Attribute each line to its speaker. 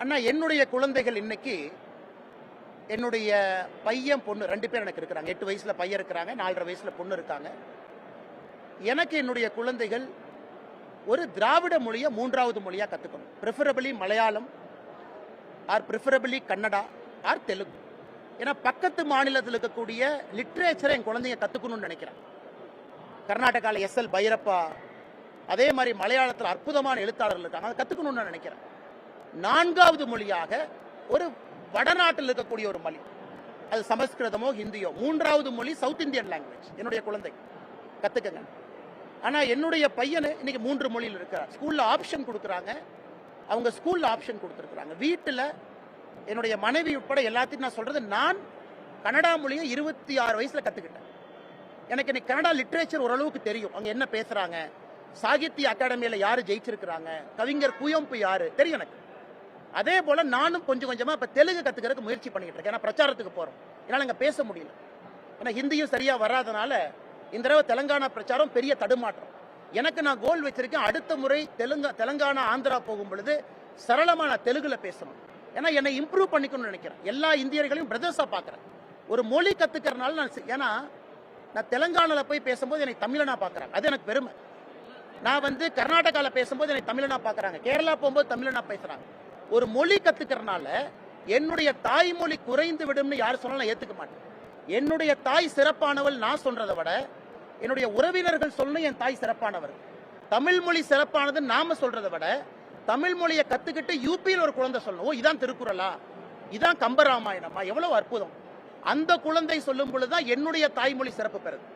Speaker 1: அண்ணா, என்னுடைய குழந்தைகள் இன்னைக்கு என்னுடைய பையன் பொண்ணு 2 பேர் எனக்கு இருக்கிறாங்க. 8 வயசுல பையன் இருக்கிறாங்க, 4.5 வயசுல பொண்ணு இருக்காங்க. எனக்கு என்னுடைய குழந்தைகள் ஒரு திராவிட மொழியை 3வது மொழியா கத்துக்கணும். Preferably Malayalam or preferably Kannada or Telugu. ஏன்னா பக்கத்து மாநிலத்தில் இருக்கக்கூடிய லிட்ரேச்சரை என் குழந்தைங்க கத்துக்கணும்னு நினைக்கிறேன். கர்நாடகாவில் எஸ்எல் பைரப்பா, அதே மாதிரி மலையாளத்தில் அற்புதமான எழுத்தாளர்கள் இருக்காங்க, அதை கத்துக்கணும்னு நான் நினைக்கிறேன். 4வது மொழியாக ஒரு வடநாட்டில் இருக்கக்கூடிய ஒரு மொழி, அது சமஸ்கிருதமோ ஹிந்தியோ. 3வது மொழி சவுத் இந்தியன் லாங்குவேஜ் என்னுடைய குழந்தை கத்துக்கங்க. ஆனா என்னுடைய பையனு இன்னைக்கு 3 மொழியில் இருக்கிறார். ஸ்கூல்ல ஆப்ஷன் கொடுக்குறாங்க, அவங்க ஸ்கூல்ல ஆப்ஷன் கொடுத்துருக்காங்க. வீட்டில் என்னுடைய மனைவி உட்பட எல்லாத்தையும் நான் சொல்றது, நான் கன்னடா மொழியை 26 வயசுல கத்துக்கிட்டேன். எனக்கு இன்னைக்கு கன்னடா லிட்ரேச்சர் ஓரளவுக்கு தெரியும், அவங்க என்ன பேசுறாங்க, சாகித்ய அகாடமியில யாரு ஜெயிச்சிருக்கிறாங்க, கவிஞர் குயம்பு யாரு தெரியும் எனக்கு. அதே போல நானும் கொஞ்சம் கொஞ்சமா இப்ப தெலுங்கு கத்துக்கிறதுக்கு முயற்சி பண்ணிட்டு இருக்கேன். ஏன்னா பிரச்சாரத்துக்கு போறோம், என்னால இங்க பேச முடியல. ஏன்னா ஹிந்தியும் சரியா வராதனால இந்த தடவை தெலுங்கானா பிரச்சாரம் பெரிய தடுமாற்றம். எனக்கு நான் கோல் வச்சிருக்கேன், அடுத்த முறை தெலுங்கானா ஆந்திரா போகும் பொழுது சரளமா நான் தெலுங்குல பேசணும். ஏன்னா என்னை இம்ப்ரூவ் பண்ணிக்கணும்னு நினைக்கிறேன். எல்லா இந்தியர்களையும் பிரதர்ஸா பாக்குறேன். ஒரு மொழி கத்துக்கிறதுனால ஏன்னா நான் தெலுங்கானால போய் பேசும்போது எனக்கு தமிழனா பாக்குறாங்க, அது எனக்கு பெருமை. நான் கர்நாடகால பேசும்போது எனக்கு தமிழனா பாக்குறாங்க, கேரளா போகும்போது தமிழனா பேசுறாங்க. ஒரு மொழி கத்துக்கிறதுனால என்னுடைய தாய்மொழி குறைந்து விடும்னு யார் சொன்னாலும் ஏத்துக்க மாட்டேன். என்னுடைய தாய் சிறப்பானவள் நான் சொல்றதை விட என்னுடைய உறவினர்கள் சொல்லணும் என் தாய் சிறப்பானவர். தமிழ் மொழி சிறப்பானது நாம சொல்றதை விட தமிழ் மொழியை கத்துக்கிட்டு யூபியில் ஒரு குழந்தை சொல்லணும், ஓ இதான் திருக்குறளா, இதான் கம்பராமாயணமா, எவ்வளவு அற்புதம். அந்த குழந்தை சொல்லும் பொழுதுதான் என்னுடைய தாய்மொழி சிறப்பு பெறுது.